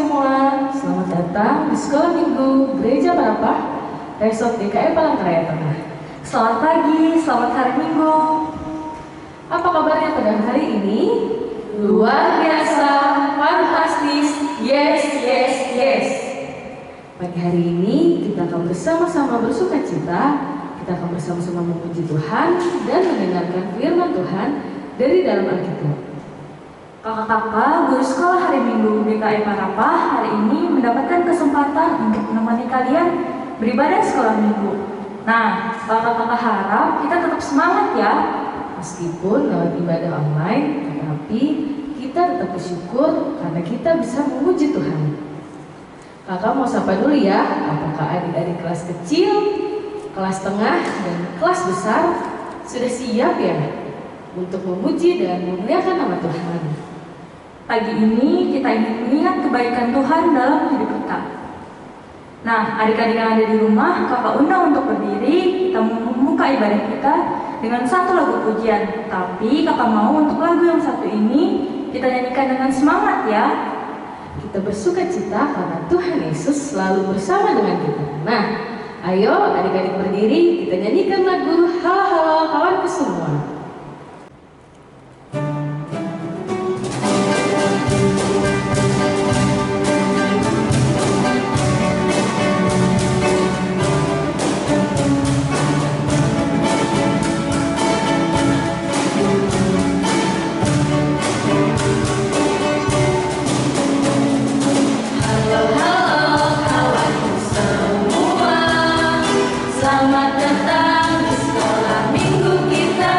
semua, selamat datang di Sekolah Minggu Gereja Parapah, Resort DKI Palangkaraya Tengah. Selamat pagi, selamat hari Minggu. Apa kabarnya pada hari ini? Luar biasa, fantastis, yes, yes, yes. Pagi hari ini kita akan bersama-sama bersuka cita, kita akan bersama-sama memuji Tuhan dan mendengarkan firman Tuhan dari dalam Alkitab. Kakak-kakak, guru sekolah hari Minggu DKI Parapah hari ini mendapatkan kesempatan untuk menemani kalian beribadah sekolah Minggu. Nah, kakak-kakak harap kita tetap semangat ya. Meskipun lewat ibadah online, tetapi kita tetap bersyukur karena kita bisa memuji Tuhan. Kakak mau sapa dulu ya, apakah adik-adik kelas kecil, kelas tengah, dan kelas besar sudah siap ya untuk memuji dan memuliakan nama Tuhan? Pagi ini kita ingin mengingat kebaikan Tuhan dalam hidup kita. Nah, adik-adik yang ada di rumah, kakak undang untuk berdiri, kita membuka ibadah kita dengan satu lagu pujian. Tapi kakak mau untuk lagu yang satu ini kita nyanyikan dengan semangat ya. Kita bersuka cita karena Tuhan Yesus selalu bersama dengan kita. Nah, ayo adik-adik berdiri, kita nyanyikan lagu Halo Halo Kawanku Semua. Selamat datang di sekolah minggu kita.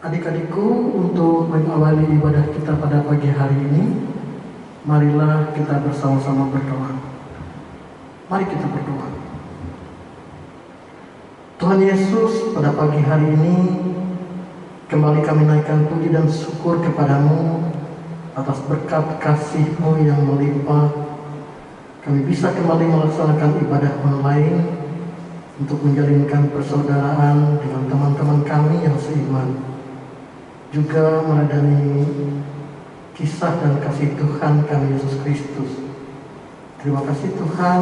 Adik-adikku, untuk mengawali ibadah kita pada pagi hari ini, marilah kita bersama-sama berdoa. Mari kita berdoa. Tuhan Yesus, pada pagi hari ini kembali kami naikkan puji dan syukur kepadamu atas berkat kasih-Mu yang melimpah. Kami bisa kembali melaksanakan ibadah online untuk menjalinkan persaudaraan dengan teman-teman kami yang seiman, juga meladani kisah dan kasih Tuhan kami Yesus Kristus. Terima kasih Tuhan.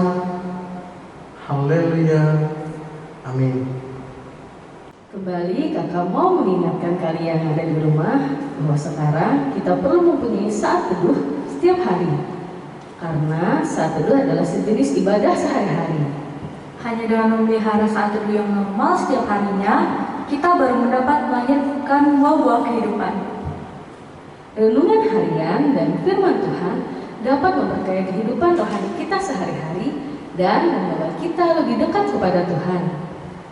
Haleluya. Amin. Kembali kakak mau mengingatkan kalian yang ada di rumah bahwa sekarang kita perlu mempunyai saat teduh setiap hari, karena saat teduh adalah sejenis ibadah sehari-hari. Hanya dengan memelihara saat teduh yang normal setiap harinya, kita baru mendapat melahirkan buah-buah kehidupan. Renungan harian dan firman Tuhan dapat memperkaya kehidupan rohani kita sehari-hari dan membawa kita lebih dekat kepada Tuhan.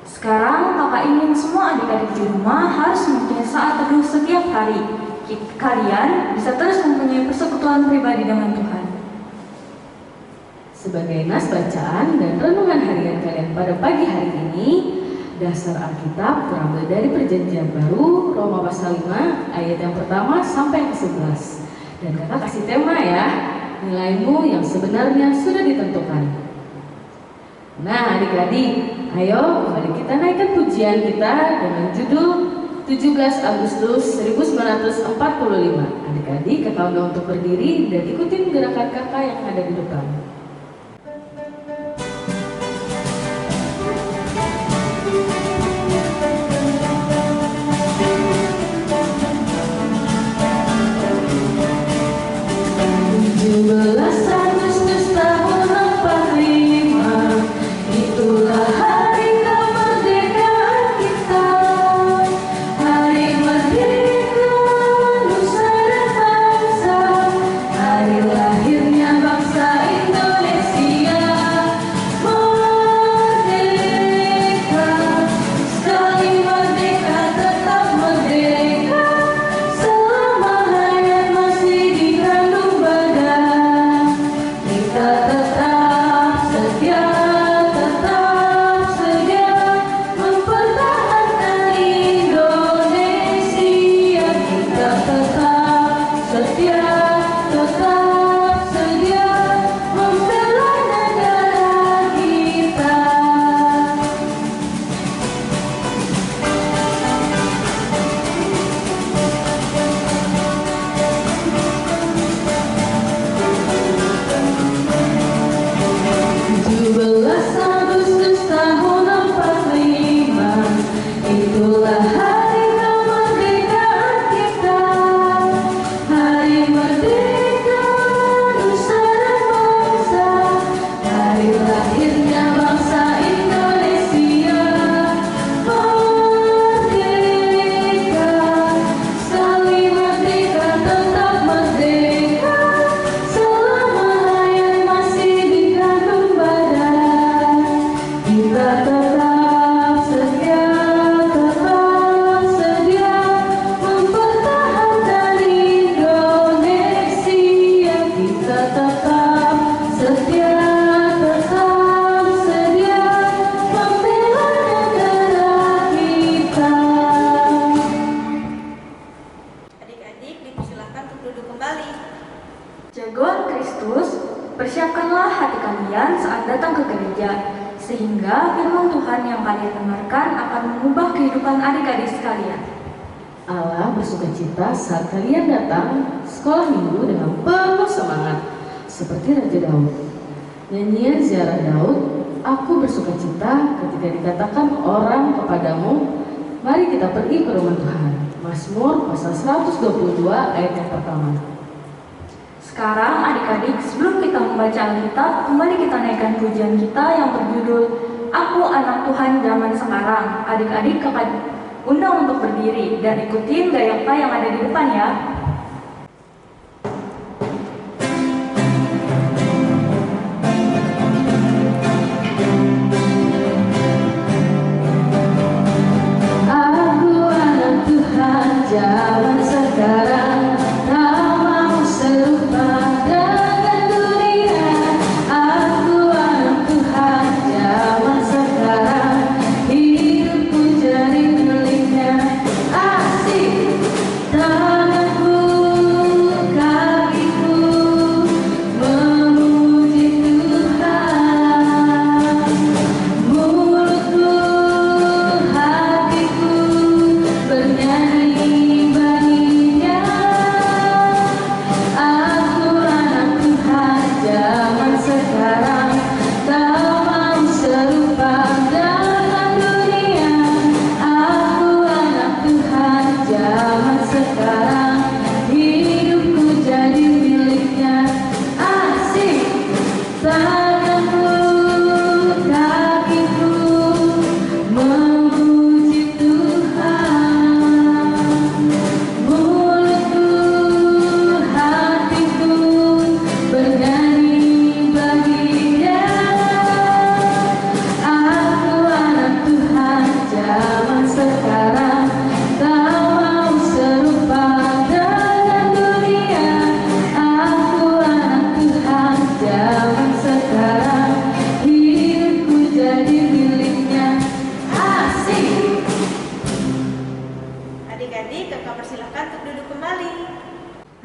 Sekarang kakak ingin semua adik-adik di rumah harus mempunyai saat teduh setiap hari. Kalian bisa terus mempunyai persekutuan pribadi dengan Tuhan. Sebagai nas bacaan dan renungan harian kalian pada pagi hari ini, dasar Alkitab terambil dari Perjanjian Baru, Roma pasal 5, ayat yang pertama sampai yang ke-11. Dan kakak kasih tema ya, nilaimu yang sebenarnya sudah ditentukan. Nah adik-adik, ayo mari kita naikkan pujian kita dengan judul 17 Agustus 1945. Adik-adik kakak undang untuk berdiri dan ikutin gerakan kakak yang ada di depan. Jagoan Kristus, persiapkanlah hati kalian saat datang ke gereja, sehingga firman Tuhan yang kalian dengarkan akan mengubah kehidupan adik-adik sekalian. Allah bersukacita saat kalian datang sekolah minggu dengan penuh semangat, seperti Raja Daud. Nyanyian ziarah Daud, aku bersukacita ketika dikatakan orang kepadamu, mari kita pergi ke rumah Tuhan. Mazmur pasal 122 ayat yang pertama. Sekarang adik-adik, sebelum kita membaca Alkitab, kembali kita naikkan pujian kita yang berjudul Aku Anak Tuhan Zaman Sekarang. Adik-adik kakak undang untuk berdiri dan ikutin gaya yang ada di depan ya. Aku anak Tuhan zaman sekarang. Tanganku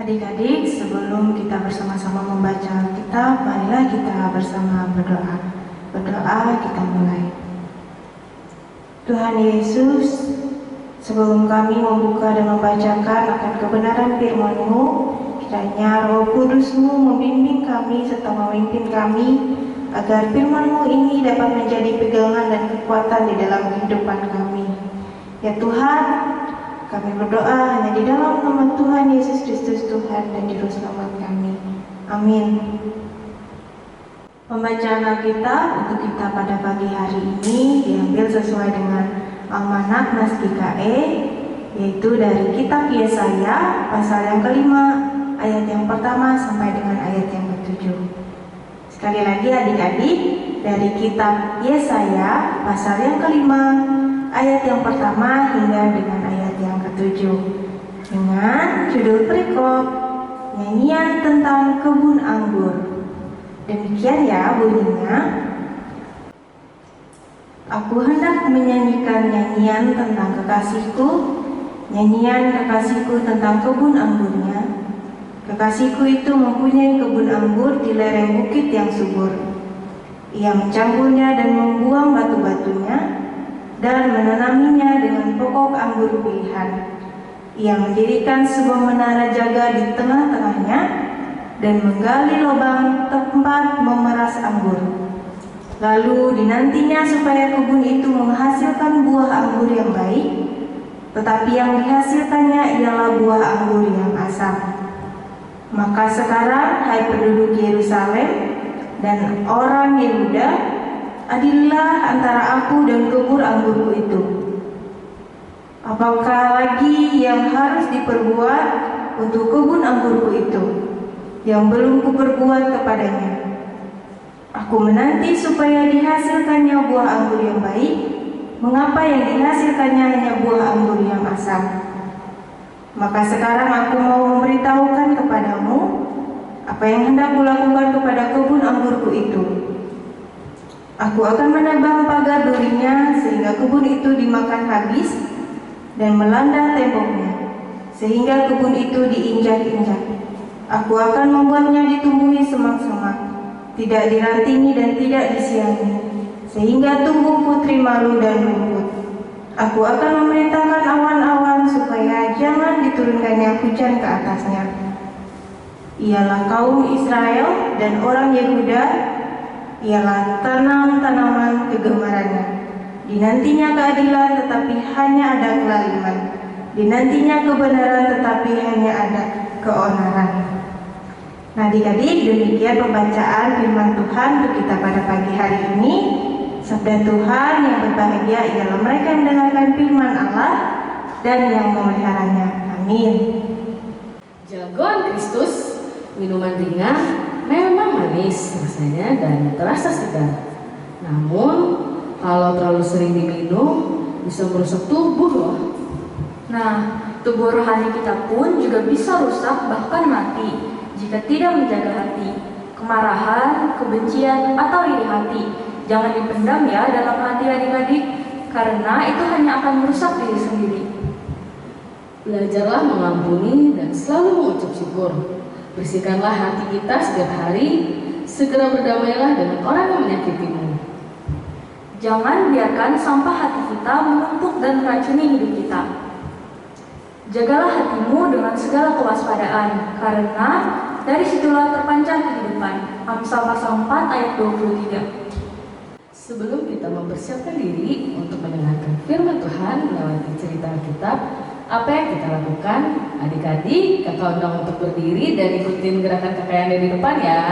Adik-adik, sebelum kita bersama-sama membaca Alkitab, marilah kita bersama berdoa. Berdoa, kita mulai. Tuhan Yesus, sebelum kami membuka dan membacakan akan kebenaran firman-Mu, kiranya Roh Kudus-Mu membimbing kami serta memimpin kami, agar firman-Mu ini dapat menjadi pegangan dan kekuatan di dalam kehidupan kami. Ya Tuhan, kami berdoa hanya di dalam nama Tuhan Yesus Kristus Tuhan dan Juru Selamat kami. Amin. Pembacaan Alkitab untuk kita pada pagi hari ini diambil sesuai dengan Almanak Naskah KE, yaitu dari kitab Yesaya pasal yang kelima, ayat yang pertama sampai dengan ayat yang ketujuh. Sekali lagi adik-adik, dari kitab Yesaya pasal yang kelima, ayat yang pertama hingga dengan ayat yang ketujuh, dengan judul perikop nyanyian tentang kebun anggur. Demikian ya bunyinya. Aku hendak menyanyikan nyanyian tentang kekasihku, nyanyian kekasihku tentang kebun anggurnya. Kekasihku itu mempunyai kebun anggur di lereng bukit yang subur. Ia mencampurnya dan membuang batu-batunya dan menanaminya dengan pokok anggur pilihan. Ia mendirikan sebuah menara jaga di tengah-tengahnya dan menggali lubang tempat memeras anggur. Lalu dinantinya supaya kebun itu menghasilkan buah anggur yang baik, tetapi yang dihasilkannya ialah buah anggur yang asam. Maka sekarang, hai penduduk Yerusalem dan orang Yehuda, adillah antara aku dan kebun anggurku itu. Apakah lagi yang harus diperbuat untuk kebun anggurku itu, yang belum kuperbuat kepadanya? Aku menanti supaya dihasilkannya buah anggur yang baik. Mengapa yang dihasilkannya hanya buah anggur yang asam? Maka sekarang aku mau memberitahukan kepadamu apa yang hendak kulakukan kepada kebun anggurku itu. Aku akan menebang pagar durinya sehingga kebun itu dimakan habis dan melanda temboknya, sehingga kebun itu diinjak-injak. Aku akan membuatnya ditumbuhi semak-semak, tidak dirantingi dan tidak disiangi, sehingga tumbuh putri malu dan rumput. Aku akan memerintahkan awan-awan supaya jangan diturunkannya hujan ke atasnya. Ialah kaum Israel dan orang Yehuda, ialah tanam-tanaman kegemarannya. Dinantinya keadilan tetapi hanya ada kelaliman, dinantinya kebenaran tetapi hanya ada keonaran. Nah adik-adik, demikian pembacaan firman Tuhan untuk kita pada pagi hari ini. Sabda Tuhan yang berbahagia ialah mereka yang mendengarkan firman Allah dan yang memeliharanya. Amin. Jagoan Kristus, minuman ringan memang manis rasanya dan terasa segar. Namun kalau terlalu sering diminum bisa merusak tubuh loh. Nah, tubuh rohani kita pun juga bisa rusak bahkan mati jika tidak menjaga hati. Kemarahan, kebencian, atau iri hati jangan dipendam ya dalam hati adik-adik, karena itu hanya akan merusak diri sendiri. Belajarlah mengampuni dan selalu mengucap syukur. Bersihkanlah hati kita setiap hari. Segera berdamailah dengan orang yang menyakitimu. Jangan biarkan sampah hati kita menumpuk dan meracuni hidup kita. Jagalah hatimu dengan segala kewaspadaan, karena dari situlah terpancar kehidupan. Amsal pasal 4 ayat 23. Sebelum kita mempersiapkan diri untuk mendengarkan firman Tuhan melewati cerita Alkitab, apa yang kita lakukan? Adik-adik, kakak undang untuk berdiri dan ikutin gerakan kakak yang ada di depan ya.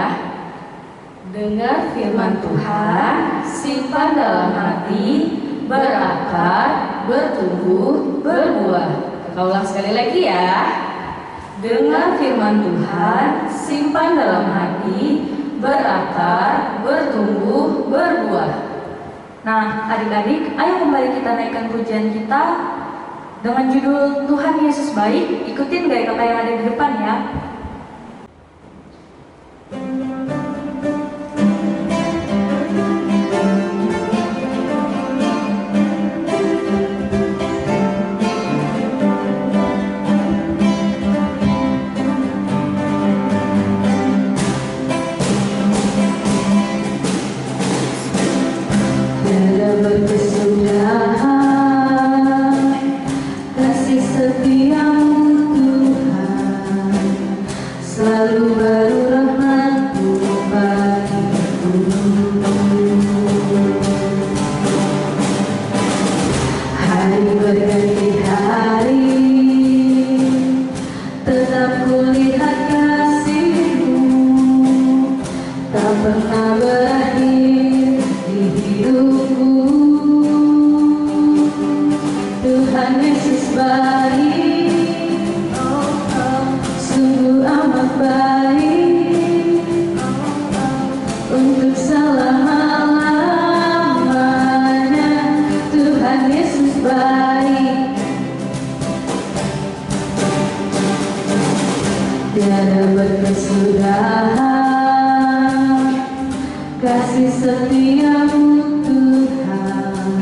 Dengar firman Tuhan, simpan dalam hati, berakar, bertumbuh, berbuah. Kakak ulang sekali lagi ya. Dengar firman Tuhan, simpan dalam hati, berakar, bertumbuh, berbuah. Nah, adik-adik, ayo kembali kita naikkan pujian kita dengan judul Tuhan Yesus Baik. Ikutin gaya kakak yang ada di depan ya. Tiada berkesudahan kasih setiamu Tuhan, selalu baru rahmat-Mu bagiku. Hari berganti hari, tetap kulihat kasih-Mu, tak pernah berakhir di hidupku. Tuhan Yesus baik, sungguh amat baik, untuk selama-lamanya. Tuhan Yesus baik, tiada berkesudahan kasih setiamu Tuhan,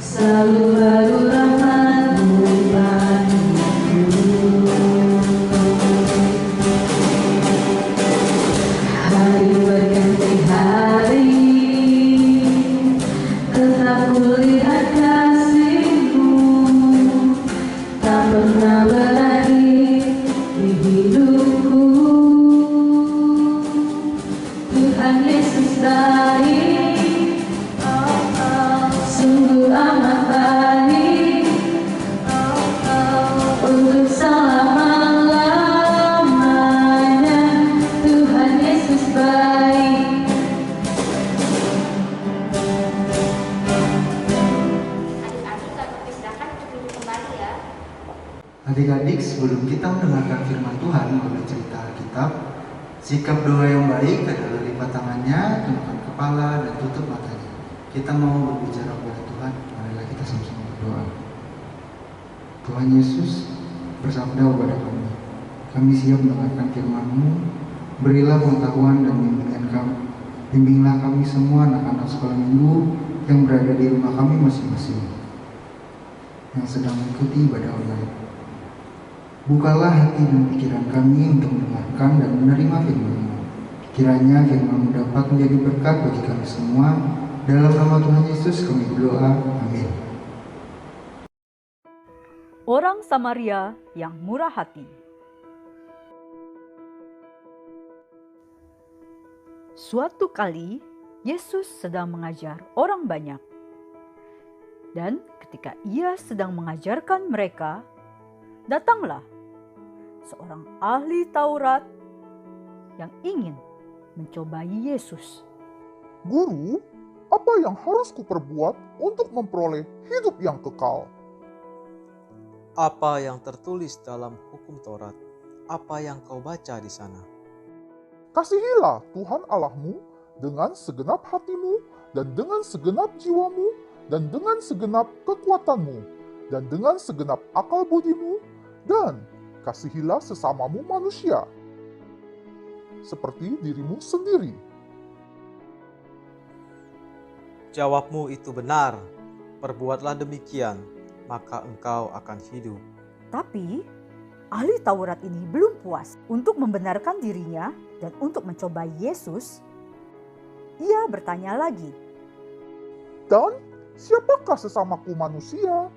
selalu baru rahmat-Mu bagiku. Hari berganti hari, tetap kulihat kasih-Mu, tak pernah berakhir di hidupku. Tuhan Yesus baik, sungguh amat baik, untuk selama-lamanya. Tuhan Yesus baik. Adik-adik kami persilahkan untuk duduk kembali ya. Adik-adik, sebelum kita mendengarkan firman Tuhan melalui cerita Alkitab, sikap doa yang baik adalah lipat tangannya, tundukkan kepala, dan tutup matanya. Kita mau berbicara kepada Tuhan, marilah kita sama-sama berdoa. Tuhan Yesus, bersabda kepada kami, kami siap mendengarkan firman-Mu, berilah pengetahuan dan bimbingan kami. Bimbinglah kami semua anak-anak sekolah minggu yang berada di rumah kami masing-masing, yang sedang mengikuti ibadah online. Bukalah hati dan pikiran kami untuk mendengarkan dan menerima firman-Mu. Kiranya firman-Mu dapat menjadi berkat bagi kami semua. Dalam nama Tuhan Yesus kami berdoa. Amin. Orang Samaria yang murah hati. Suatu kali, Yesus sedang mengajar orang banyak. Dan ketika Ia sedang mengajarkan mereka, datanglah seorang ahli Taurat yang ingin mencobai Yesus. Guru, apa yang harus kuperbuat untuk memperoleh hidup yang kekal? Apa yang tertulis dalam hukum Taurat? Apa yang kau baca di sana? Kasihilah Tuhan Allahmu dengan segenap hatimu, dan dengan segenap jiwamu, dan dengan segenap kekuatanmu, dan dengan segenap akal budimu, dan kasihilah sesamamu manusia, seperti dirimu sendiri. Jawabmu itu benar. Perbuatlah demikian, maka engkau akan hidup. Tapi ahli Taurat ini belum puas untuk membenarkan dirinya dan untuk mencobai Yesus. Ia bertanya lagi. Dan siapakah sesamaku manusia?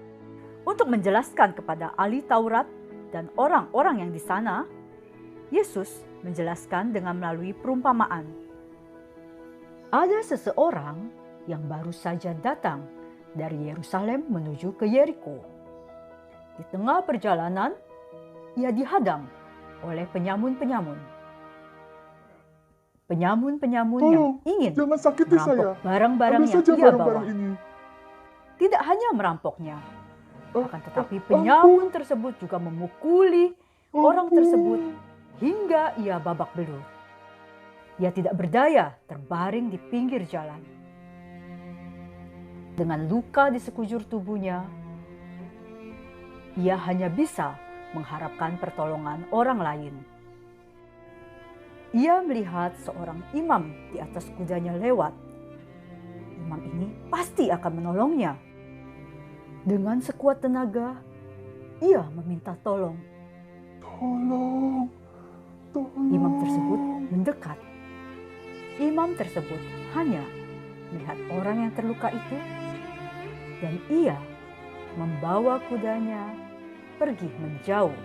Untuk menjelaskan kepada ahli Taurat dan orang-orang yang di sana, Yesus menjelaskan dengan melalui perumpamaan. Ada seseorang yang baru saja datang dari Yerusalem menuju ke Yeriko. Di tengah perjalanan, ia dihadang oleh penyamun-penyamun. Penyamun-penyamun yang ingin Jangan sakiti merampok saya. barang-barang Ambil yang saja ia barang-barang bawa. ini. Tidak hanya merampoknya, akan tetapi ampun. penyamun tersebut juga memukuli orang Ampun. tersebut hingga ia babak belur. Ia tidak berdaya, terbaring di pinggir jalan. Dengan luka di sekujur tubuhnya, ia hanya bisa mengharapkan pertolongan orang lain. Ia melihat seorang imam di atas kudanya lewat. Imam ini pasti akan menolongnya. Dengan sekuat tenaga, ia meminta tolong. Tolong. Imam tersebut mendekat. Imam tersebut hanya melihat orang yang terluka itu, dan ia membawa kudanya pergi menjauh,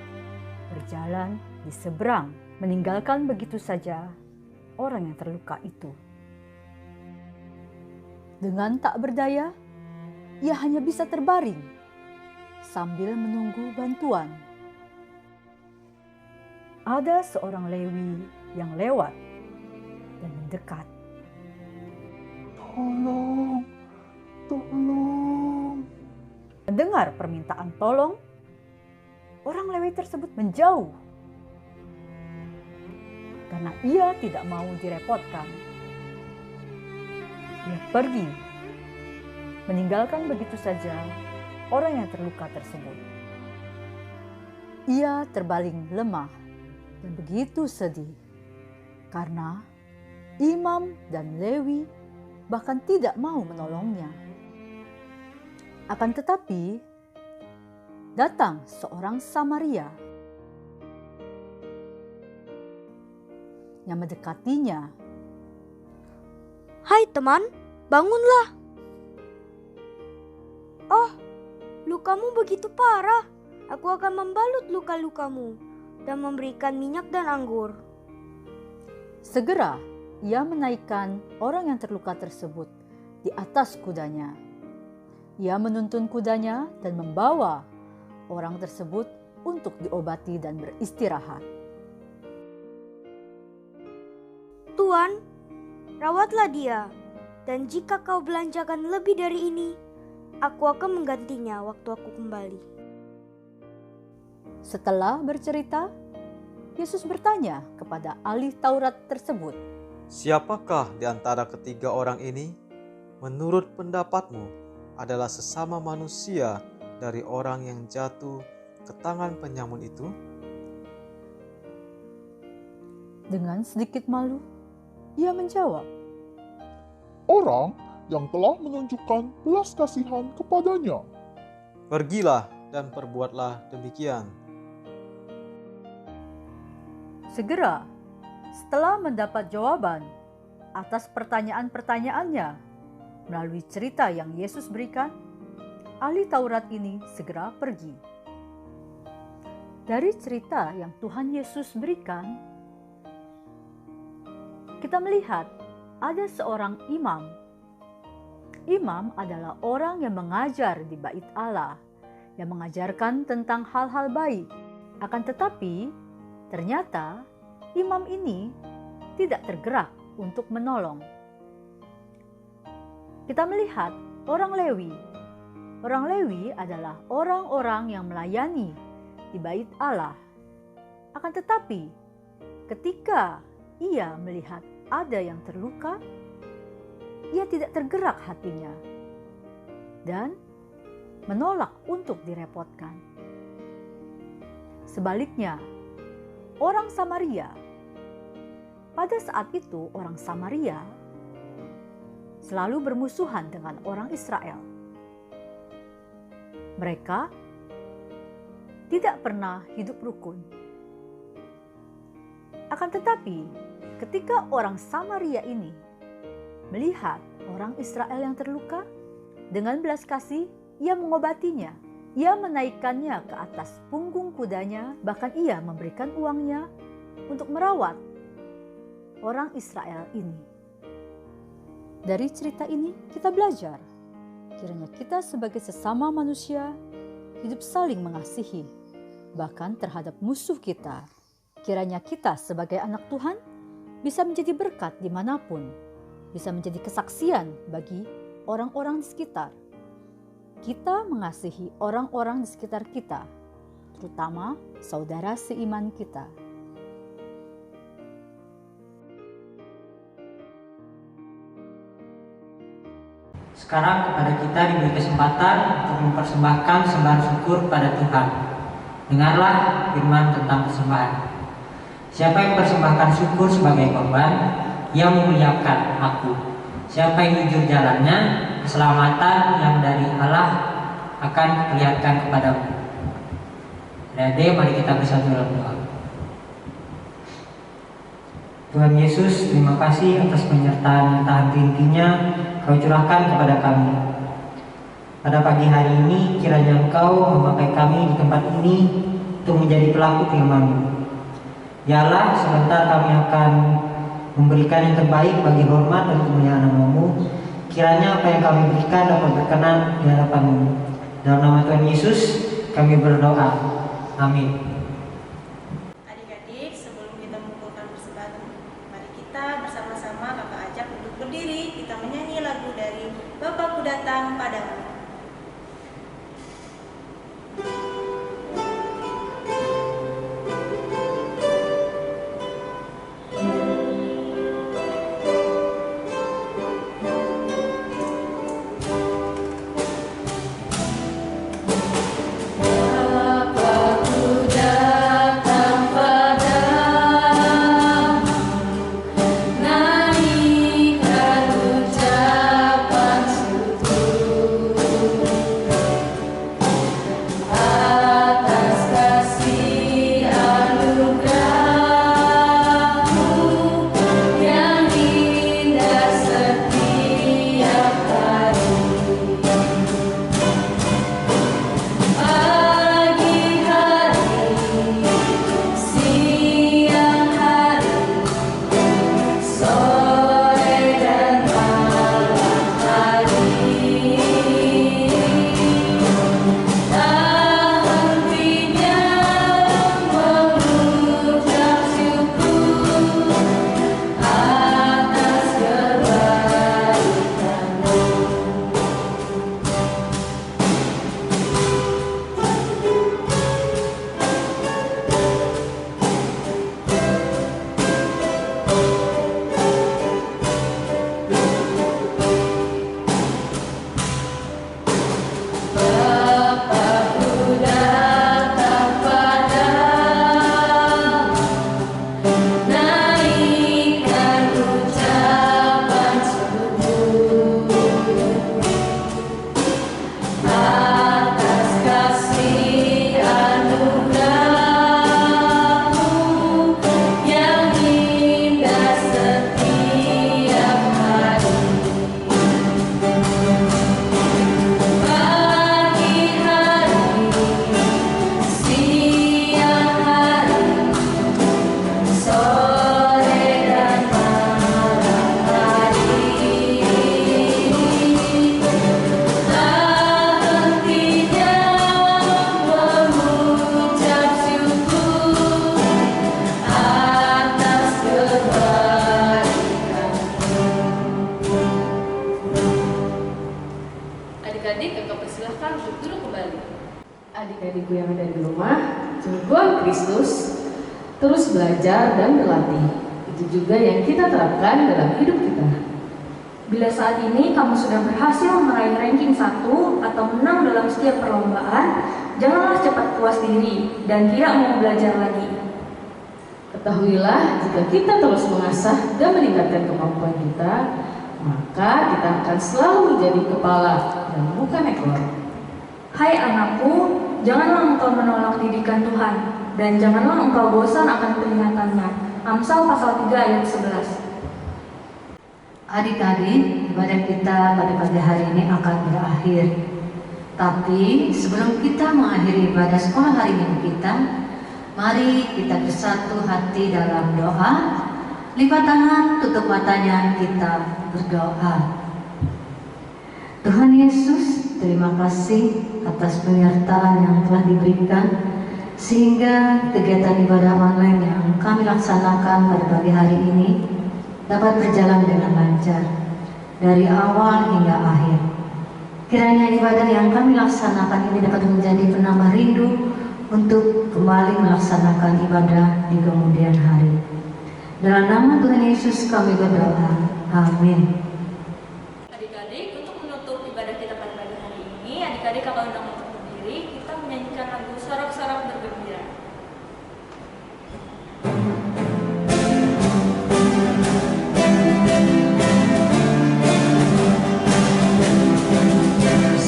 berjalan di seberang, meninggalkan begitu saja orang yang terluka itu. Dengan tak berdaya, ia hanya bisa terbaring sambil menunggu bantuan. Ada seorang Lewi yang lewat dan mendekat. Tolong, tolong. Mendengar permintaan tolong, orang Lewi tersebut menjauh karena ia tidak mau direpotkan. Ia pergi, meninggalkan begitu saja orang yang terluka tersebut. Ia terbaling lemah dan begitu sedih karena imam dan Lewi bahkan tidak mau menolongnya. Akan tetapi, datang seorang Samaria yang mendekatinya. "Hai teman, bangunlah. Oh, lukamu begitu parah. Aku akan membalut luka-lukamu dan memberikan minyak dan anggur." Segera ia menaikkan orang yang terluka tersebut di atas kudanya. Ia menuntun kudanya dan membawa orang tersebut untuk diobati dan beristirahat. "Tuan, rawatlah dia, dan jika kau belanjakan lebih dari ini, aku akan menggantinya waktu aku kembali." Setelah bercerita, Yesus bertanya kepada ahli Taurat tersebut, Siapakah di antara ketiga orang ini, menurut pendapatmu, adalah sesama manusia dari orang yang jatuh ke tangan penyamun itu? Dengan sedikit malu, ia menjawab, Orang yang telah menunjukkan belas kasihan kepadanya. Pergilah dan perbuatlah demikian. Segera, setelah mendapat jawaban atas pertanyaan-pertanyaannya melalui cerita yang Yesus berikan, ahli Taurat ini segera pergi. Dari cerita yang Tuhan Yesus berikan, kita melihat ada seorang imam. Imam adalah orang yang mengajar di bait Allah, yang mengajarkan tentang hal-hal baik. Akan tetapi, ternyata imam ini tidak tergerak untuk menolong. Kita melihat orang Lewi. Orang Lewi adalah orang-orang yang melayani di bait Allah. Akan tetapi, ketika ia melihat ada yang terluka, ia tidak tergerak hatinya dan menolak untuk direpotkan. Sebaliknya, orang Samaria, pada saat itu orang Samaria selalu bermusuhan dengan orang Israel. Mereka tidak pernah hidup rukun. Akan tetapi, ketika orang Samaria ini melihat orang Israel yang terluka, dengan belas kasih ia mengobatinya. Ia menaikkannya ke atas punggung kudanya, bahkan ia memberikan uangnya untuk merawat orang Israel ini. Dari cerita ini kita belajar, kiranya kita sebagai sesama manusia hidup saling mengasihi, bahkan terhadap musuh kita. Kiranya kita sebagai anak Tuhan bisa menjadi berkat dimanapun, bisa menjadi kesaksian bagi orang-orang di sekitar. Kita mengasihi orang-orang di sekitar kita, terutama saudara seiman kita. Sekarang kepada kita diberi kesempatan untuk mempersembahkan sembahan syukur pada Tuhan. Dengarlah firman tentang persembahan. Siapa yang mempersembahkan syukur sebagai korban, ia memuliakan Aku. Siapa yang jujur jalannya, keselamatan yang dari Allah akan diperlihatkan kepadamu. Adik-adik, mari kita bersatu dalam doa. Tuhan Yesus, terima kasih atas penyertaan yang tak henti-hentinya Kau curahkan kepada kami. Pada pagi hari ini, kiranya Engkau memakai kami di tempat ini untuk menjadi pelaku firman-Mu. Ya Allah, sebentar kami akan memberikan yang terbaik bagi hormat dan kemuliaan nama-Mu. Kiranya apa yang kami berikan dapat berkenan di hadapan-Mu. Dalam nama Tuhan Yesus, kami berdoa. Amin. Adik-adik, sebelum kita mengumpulkan persembahan, mari kita bersama-sama Kakak ajak untuk berdiri. Kita menyanyi lagu dari Bapakku Datang Padamu. Adik-adik, Kakak persilahkan untuk duduk kembali. Adik-adikku yang ada di rumah, Tuhan Kristus terus belajar dan berlatih. Itu juga yang kita terapkan dalam hidup kita. Bila saat ini kamu sudah berhasil meraih ranking 1 atau menang dalam setiap perlombaan, janganlah cepat puas diri dan tidak mau belajar lagi. Ketahuilah, jika kita terus mengasah dan meningkatkan kemampuan kita, maka kita akan selalu menjadi kepala dan bukan ekor. Hai anakku, janganlah engkau menolak didikan Tuhan, dan janganlah engkau bosan akan peringatannya. Amsal pasal 3 ayat 11. Adik-adik, ibadah kita pada pagi hari ini akan berakhir. Tapi sebelum kita mengakhiri ibadah sekolah hari minggu kita, mari kita bersatu hati dalam doa. Lipat tangan, tutup matanya, kita berdoa. Tuhan Yesus, terima kasih atas penyertaan yang telah diberikan, sehingga kegiatan ibadah online yang kami laksanakan pada pagi hari ini dapat berjalan dengan lancar dari awal hingga akhir. Kiranya ibadah yang kami laksanakan ini dapat menjadi penambah rindu untuk kembali melaksanakan ibadah di kemudian hari. Dalam nama Tuhan Yesus kami berdoa. Amin. Adik-adik, untuk menutup ibadah kita pada pagi hari ini, adik-adik kakak undang untuk berdiri, kita menyanyikan lagu Sorak-Sorak Bergembira.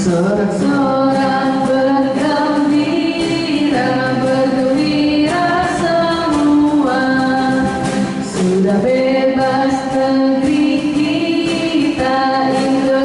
Sorak-sorak bergembira, bergembira semua. Sudah bebas negeri kita Indonesia.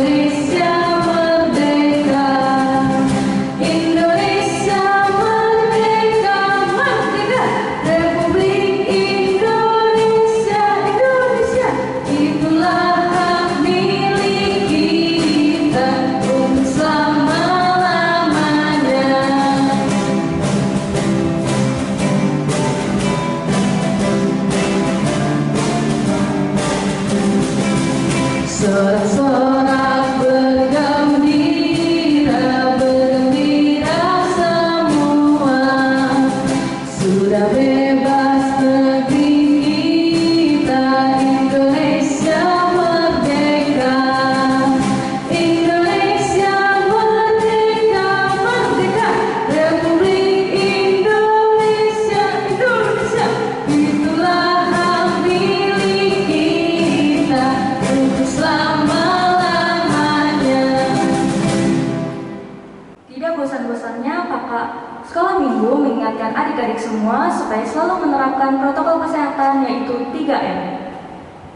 kakak sekolah minggu mengingatkan adik-adik semua supaya selalu menerapkan protokol kesehatan yaitu 3M.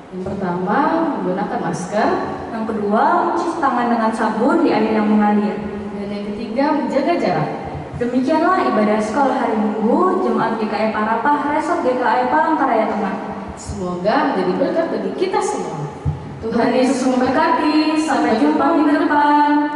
Yang pertama, menggunakan masker. Yang kedua, mencuci tangan dengan sabun di air yang mengalir. Dan yang ketiga, menjaga jarak. Demikianlah ibadah sekolah hari Minggu Jemaat GKI Parapah Resort GKI Palangkaraya Tengah. Semoga menjadi berkat bagi kita semua. Tuhan Yesus memberkati. Sampai jumpa minggu depan.